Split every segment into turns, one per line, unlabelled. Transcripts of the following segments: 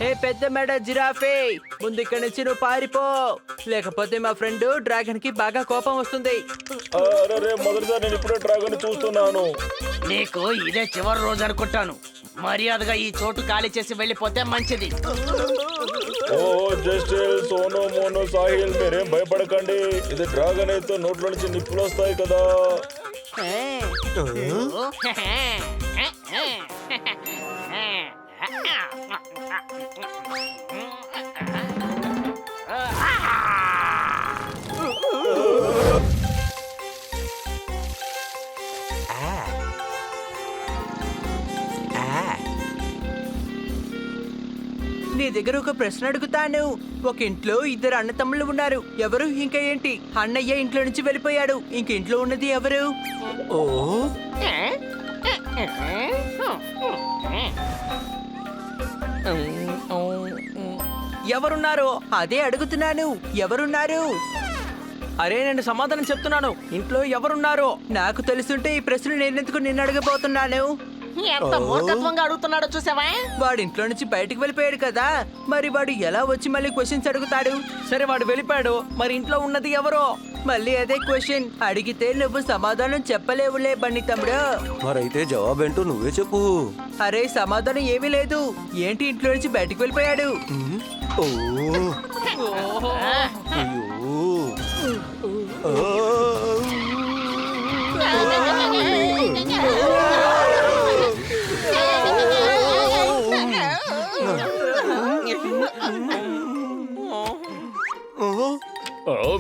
ఏ పెద్ద మెడ జిరాఫే, ముందు ఇక్కడి నుంచి నువ్వు పారిపో, లేకపోతే మా ఫ్రెండ్ డ్రాగన్ కి బాగా కోపం వస్తుంది.
అరే మొదటిసారి నేను ఇప్పుడే డ్రాగన్ చూస్తున్నాను.
నీకు ఇదే చివరి రోజు అనుకుంటాను. మర్యాదగా ఈ చోటు ఖాళీ చేసి వెళ్ళిపోతే మంచిది.
ఓ జస్టిల్, సోనో మోనో, సాహిల్ మీరేం భయపడకండి. ఇది డ్రాగన్ అయితే నోట్లో నుంచి నిప్పులు వస్తాయి కదా.
నీ దగ్గర ఒక ప్రశ్న అడుగుతాను. ఒక ఇంట్లో ఇద్దరు అన్న తమ్ముళ్ళు ఉన్నారు. ఎవరు ఇంకా ఏంటి? అన్నయ్య ఇంట్లో నుంచి వెళ్ళిపోయాడు. ఇంక ఇంట్లో ఉన్నది ఎవరు?
ఓ
ఎవరున్నారు? అదే అడుగుతున్నాను, ఎవరున్నారు?
అరే నేను సమాధానం చెప్తున్నాను. ఇంట్లో ఎవరున్నారు?
నాకు తెలుసుంటే ఈ ప్రశ్న నేనెందుకు నిన్ను అడగబోతున్నాను?
ఎంత మూర్ఖత్వంగా అడుగుతున్నాడో చూసావా?
వాడు ఇంట్లో నుంచి బయటకు వెళ్ళిపోయాడు కదా, మరి వాడు ఎలా వచ్చి మళ్ళీ క్వశ్చన్స్ అడుగుతాడు?
సరే వాడు వెళ్ళిపోయాడు, మరి ఇంట్లో ఉన్నది ఎవరో?
మళ్ళీ అదే క్వశ్చన్ అడిగితే నువ్వు సమాధానం చెప్పలేవులే బండి తమ్ముడు.
మరైతే జవాబేంటో నువ్వే చెప్పు.
అరే సమాధానం ఏమీ లేదు. ఏంటి ఇంట్లో నుంచి బయటకు వెళ్ళిపోయాడు?
ఓ అయ్యో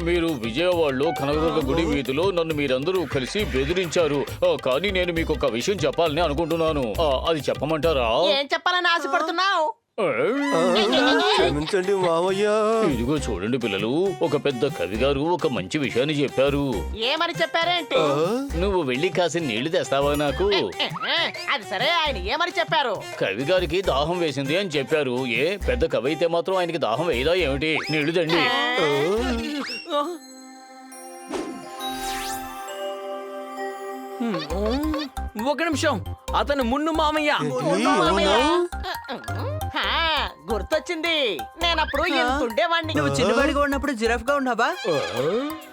మీరు విజయవాడలో కనకదుర్గ గుడి వీధిలో నన్ను మీరందరూ కలిసి బెదిరించారు. కానీ నేను మీకు ఒక విషయం చెప్పాలని అనుకుంటున్నాను. అది చెప్పమంటారా?
ఏం చెప్పాలని ఆశపడుతున్నావు?
క్షమించండి మావయ్య.
ఇదిగో చూడండి పిల్లలు, ఒక పెద్ద కవి గారు ఒక మంచి విషయాన్ని చెప్పారు.
ఏమని చెప్పారేంటి?
నువ్వు వెళ్ళి కాసిన నీళ్లు తెస్తావా నాకు?
అది సరే, ఆయన ఏమని చెప్పారు?
కవి గారికి దాహం వేసింది అని చెప్పారు. ఏ పెద్ద కవి అయితే మాత్రం ఆయనకి దాహం వేయదా ఏమిటి? నీళ్లు తండి.
ఒక నిమిషం, అతను మున్ను మామయ్య.
హా, గుర్తొచ్చింది. నేనప్పుడు ఎంత ఉండేవాణ్ణి.
నువ్వు చిన్నవాడిగా ఉన్నప్పుడు జిరాఫ్ గా ఉన్నావా?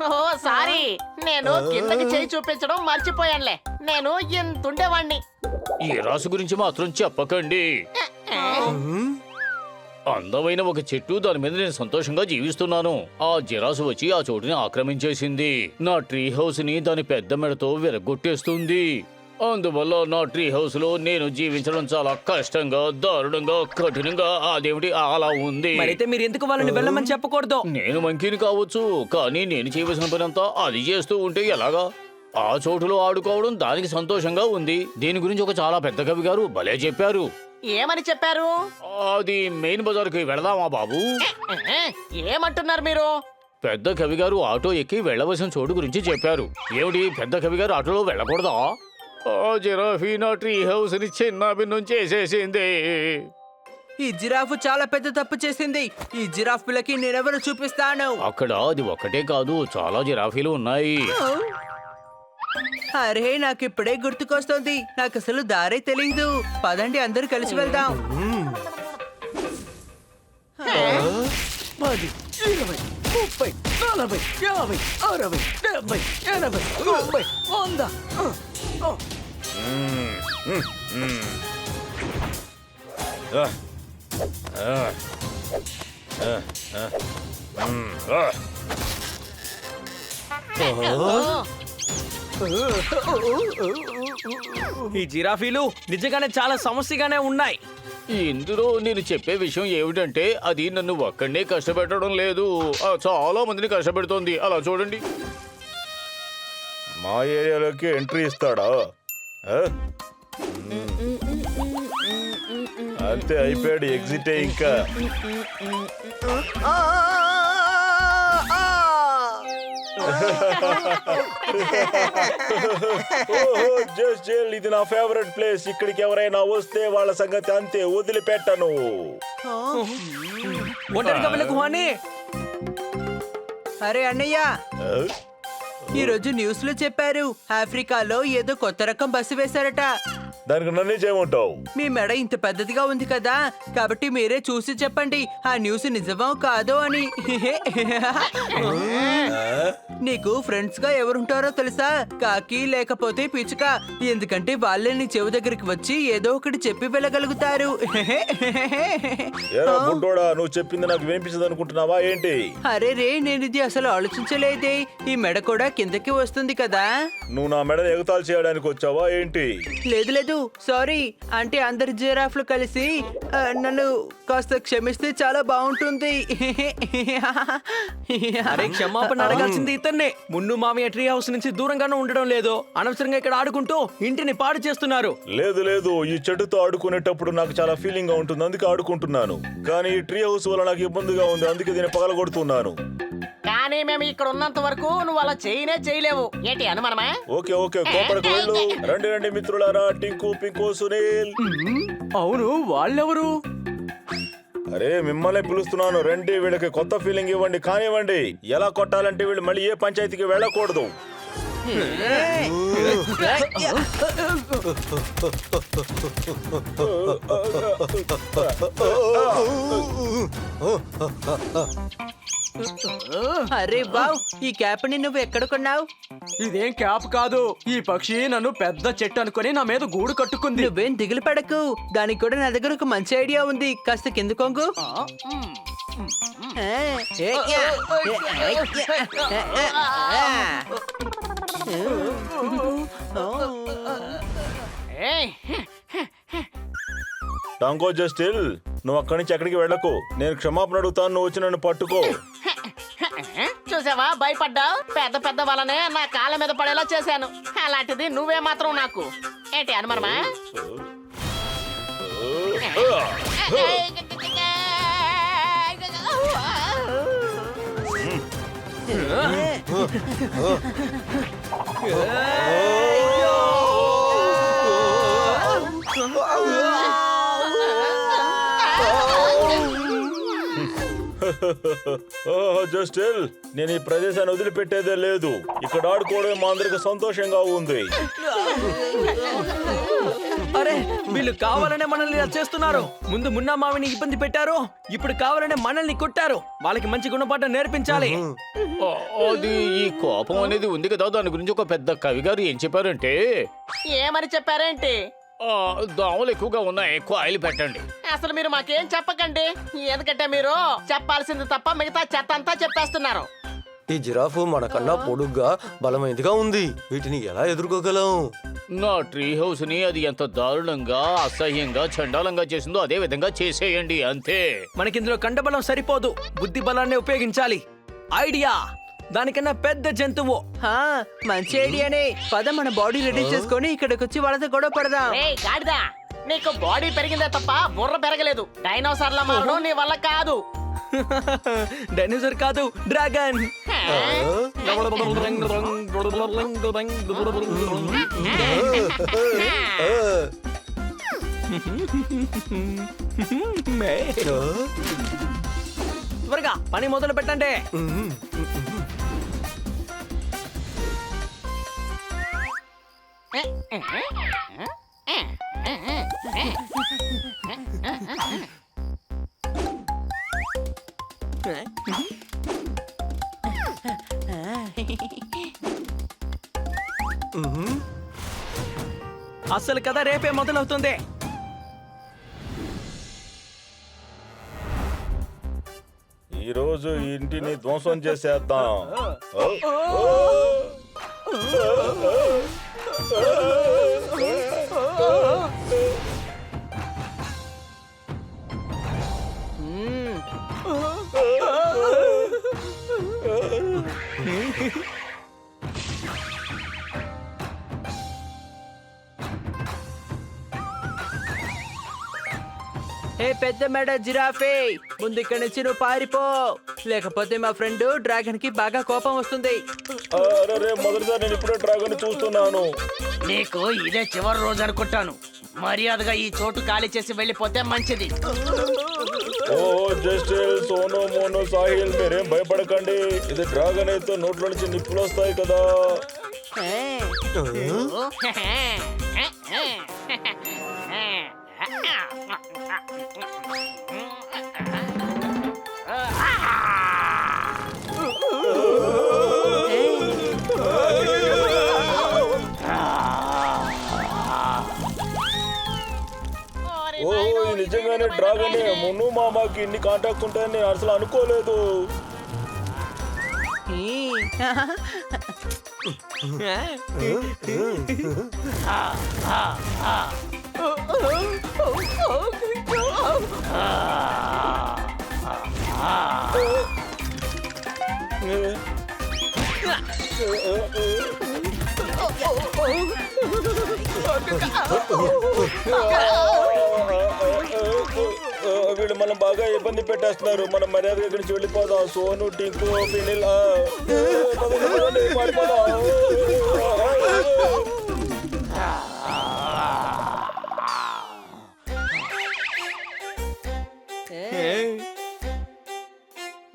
ఓ సారీ, నేను కిందకి చేయి చూపించడం మర్చిపోయానులే. నేను ఎంత ఉండేవాణ్ణి.
ఈ రాసు గురించి మాత్రం చెప్పకండి. అందమైన ఒక చెట్టు, దాని మీద నేను సంతోషంగా జీవిస్తున్నాను. ఆ జిరాసు వచ్చి ఆ చోటుని ఆక్రమించేసింది. నా ట్రీ హౌస్ ని దాని పెద్ద మెడతో విరగొట్టేస్తుంది. అందువల్ల నా ట్రీ హౌస్ లో నేను జీవించడం చాలా కష్టంగా, దారుణంగా, కఠినంగా అదేమిటి అలా ఉంది.
మరైతే మీరు ఎందుకు వాళ్ళని వెళ్ళమని చెప్పకూడదు?
నేను మంకీని కావచ్చు, కానీ నేను చేయవలసిన పనంతా అది చేస్తూ ఉంటే ఎలాగా? ఆ చోటులో ఆడుకోవడం దానికి సంతోషంగా ఉంది. దీని గురించి ఒక చాలా పెద్ద కవి గారు భలే చెప్పారు.
ఏమని చెప్పారు?
అది మెయిన్ బజార్కి వెళదామా బాబు?
ఏమంటున్నారు మీరు?
పెద్ద కవి గారు ఆటో ఎక్కి వెళ్ళవలసిన చోటు గురించి చెప్పారు. ఏమిటి, పెద్ద కవి గారు ఆటోలో వెళ్ళకూడదా? ఆ జిరాఫీ నా ట్రీ హౌస్ ని చిన్నాభిన్నం చేసేసింది.
ఈ జిరాఫ్ చాలా పెద్ద తప్పు చేసింది. ఈ జిరాఫ్ పిల్లకి నేనెవరు చూపిస్తాను.
అక్కడ అది ఒక్కటే కాదు, చాలా జిరాఫీలు ఉన్నాయి.
అరే నాకు ఇప్పుడే గుర్తుకొస్తుంది. నాకు అసలు దారే తెలీదు. పదండి అందరూ కలిసి వెళ్దాం.
10, 20, 30, 40, 50, 60, 70, 80, 90, 100. ఈ జిరాఫీలు నిజంగానే చాలా సమస్యగానే ఉన్నాయి.
ఇందులో నేను చెప్పే విషయం ఏమిటంటే అది నన్ను ఒక్కడే కష్టపెట్టడం లేదు, చాలా మందిని కష్టపెడుతోంది. అలా చూడండి. మా ఏరియాలోకి ఎంట్రీ ఇస్తాడా? అంతే, అయిపోయాడు. ఎగ్జిటే ఇంకా. ఇది నా ఫేవరెట్ ప్లేస్. ఇక్కడికి ఎవరైనా వస్తే వాళ్ళ సంగతి అంతే, వదిలిపెట్టను.
ఒంటరిగా వెళ్ళకు అని.
అరే అన్నయ్య, ఈ రోజు న్యూస్ లో చెప్పారు ఆఫ్రికాలో ఏదో కొత్త రకం బస్సు వేశారట.
దానికి నన్నే చేయమంటావు?
మీ మెడ ఇంత పెద్దదిగా ఉంది కదా కాబట్టి మీరే చూసి చెప్పండి ఆ న్యూస్ నిజమో కాదో అని. నీకు ఫ్రెండ్స్ గా ఎవరుంటారో తెలుసా? కాకి లేకపోతే పిచ్చుక. ఎందుకంటే వాళ్ళే నీ చెవి దగ్గరికి వచ్చి ఏదో ఒకటి చెప్పి వెళ్ళగలుగుతారు.
ఏరా బుడ్డోడా, నువ్వు చెప్పింది నాకు వినిపించదు అనుకుంటున్నావా ఏంటి?
అరే రే, నేను ఇది అసలు ఆలోచించలేదే. ఈ మెడ కూడా కిందకి వస్తుంది కదా.
నువ్వు నా మెడని ఎగతాళి చేయడానికి వచ్చావా ఏంటి?
లేదు లేదు, సారీ. అంటే అందరి జిరాఫ్లు కలిసి నన్ను కాస్త క్షమిస్తే చాలా బాగుంటుంది.
అరే క్షమాపణ అడగాల్సింది ఇతన్నే. మున్ను మామయ్య ట్రీ హౌస్ నుంచి దూరంగానే ఉండడం లేదు. అనవసరంగా ఇక్కడ ఆడుకుంటూ ఇంటిని పాడు చేస్తున్నారు.
లేదు లేదు, ఈ చెట్టుతో ఆడుకునేటప్పుడు నాకు చాలా ఫీలింగ్ గా ఉంటుంది, అందుకే ఆడుకుంటున్నాను. కానీ ఈ ట్రీ హౌస్ వల్ల నాకు ఇబ్బందిగా ఉంది, అందుకే దీన్ని పగలగొడుతున్నాను.
కానీ మేము ఇక్కడ ఉన్నంత వరకు నువ్వు అలా చేయలేవు. ఏంటి అనుమానమా?
ఓకే ఓకే, కోపడకు వెళ్ళు. రండి రండి మిత్రులారా, టింకు పింకు సునీల్.
అవును, వాళ్ళెవరు?
అరే మిమ్మల్ని పిలుస్తున్నాను, రండి. వీళ్ళకి కొత్త ఫీలింగ్ ఇవ్వండి, కానివ్వండి. ఎలా కొట్టాలంటే వీళ్ళు మళ్ళీ ఏ పంచాయతీకి వెళ్ళకూడదు.
అరే వావ్, ఈ క్యాప్ ని నువ్వు ఎక్కడ కొన్నావు?
ఇదేం క్యాప్ కాదు. ఈ పక్షి నన్ను పెద్ద చెట్టు అనుకుని నా మీద గూడు కట్టుకుంది.
నువ్వేం దిగులు పడకు, దానికి కూడా నా దగ్గర ఒక మంచి ఐడియా ఉంది. కాస్త కింద కొంగు.
ఏయ్,
టాంకో జస్టిల్, నువ్వు అక్కడి నుంచి ఎక్కడికి వెళ్ళకు. నేను క్షమాపణ అడుగుతాను, నువ్వు వచ్చి నన్ను పట్టుకో.
చూసావా, భయపడ్డావు. పెద్ద పెద్ద వాళ్ళనే నా కాళ్ళ మీద పడేలా చేశాను. అలాంటిది నువ్వే మాత్రం నాకు ఏంటి అనుమానమా?
జస్టిల్, నేను ఈ ప్రదేశాన్ని వదిలిపెట్టేదే లేదు. ఇక్కడ ఆడుకోవడం మా అందరికి సంతోషంగా ఉంది.
అరే వీళ్ళు కావాలనే మనల్ని ఇలా చేస్తున్నారు. ముందు మున్నా మావిని ఇబ్బంది పెట్టారు, ఇప్పుడు కావాలనే మనల్ని కొట్టారు. వాళ్ళకి మంచి గుణపాఠం నేర్పించాలి.
అది ఈ కోపం అనేది ఉంది కదా, దాని గురించి ఒక పెద్ద కవి గారు ఏం చెప్పారంటే,
ఏమని చెప్పారేంటి?
దోమలు ఎక్కువగా ఉన్నాయి, ఎక్కువ ఆయిల్ పెట్టండి.
అసలు మీరు మాకేం చెప్పకండి, ఎందుకంటే మీరు చెప్పాల్సింది తప్ప మిగతా చెత్త అంతా చెప్పేస్తున్నారు.
ఈ జిరాఫ్ మనకన్నా పొడుగ్గా బలమైనదిగా ఉంది. వీటిని ఎలా ఎదుర్కోగలం?
నా ట్రీ హౌస్ ని అది ఎంత దారుణంగా, అసహ్యంగా, చండాలంగా చేసిందో అదే విధంగా చేసేయండి, అంతే.
మనకిందులో కండబలం సరిపోదు, బుద్ధి బలాన్ని ఉపయోగించాలి. ఐడియా, దానికన్నా పెద్ద జంతువు.
మంచి ఐడియానే. పద మన బాడీ రెడీ చేసుకొని ఇక్కడికి వచ్చి వాళ్ళతో గొడవ పడదాం.
ఏయ్ గాడిదా, నీకు బాడీ పెరిగిందే తప్ప బుర్ర పెరగలేదు. డైనోసార్ల మారడం నీ వల్ల కాదు.
డైనోసార్ కాదు, డ్రాగన్. త్వరగా పని మొదలు పెట్టండి. అసలు కథ రేపే మొదలవుతుంది.
ఈ రోజు ఈ ఇంటిని ధ్వంసం చేసేద్దాం.
ఏ పెద్ద మెడ జిరాఫే, ముందు ఇక్కడి నుంచి నువ్వు పారిపో, లేకపోతే మా ఫ్రెండ్ డ్రాగన్ కి బాగా కోపం వస్తుంది.
అరే మొదటిసారి నేను ఇప్పుడే డ్రాగన్ చూస్తున్నాను.
నీకు ఇదే చివరి రోజు అనుకుంటాను. మర్యాదగా ఈ చోటు ఖాళీ చేసి వెళ్ళిపోతే మంచిది.
ఓ జస్టిల్, సోను మోను సాహిల్, మీరేం భయపడకండి. ఇది డ్రాగన్ అయితే నోట్లో నుంచి నిప్పులు వస్తాయి కదా. ఓ ఇది నిజంగానే డ్రాగన్ మున్ను మామకి ఇన్ని కాంటాక్ట్స్ ఉంటాయని నేను అసలు అనుకోలేదు. వీళ్ళు మనం బాగా ఇబ్బంది పెట్టేస్తున్నారు. మనం మర్యాదగా ఇక్కడి నుంచి వెళ్ళిపోదాం. సోను టింకు ఫినిల్ పడిపోదాం.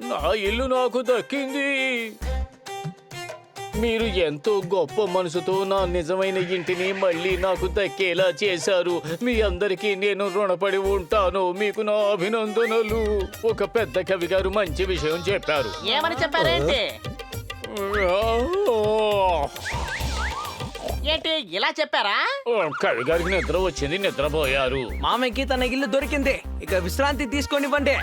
నా ఇల్లు నాకు దక్కింది. మీరు ఎంతో గొప్ప మనసుతో నా నిజమైన ఇంటిని మళ్ళీ నాకు దక్కేలా చేశారు. మీ అందరికీ నేను రుణపడి ఉంటాను. మీకు నా అభినందనలు. ఒక పెద్ద కవి గారు మంచి విషయం చెప్పారు.
ఏమని చెప్పారేంటి? ఏంటి ఇలా చెప్పారా?
కవి గారికి నిద్ర వచ్చింది, నిద్రపోయారు.
మామయ్యకి తన ఇల్లు దొరికింది, ఇక విశ్రాంతి తీసుకోనివ్వండి.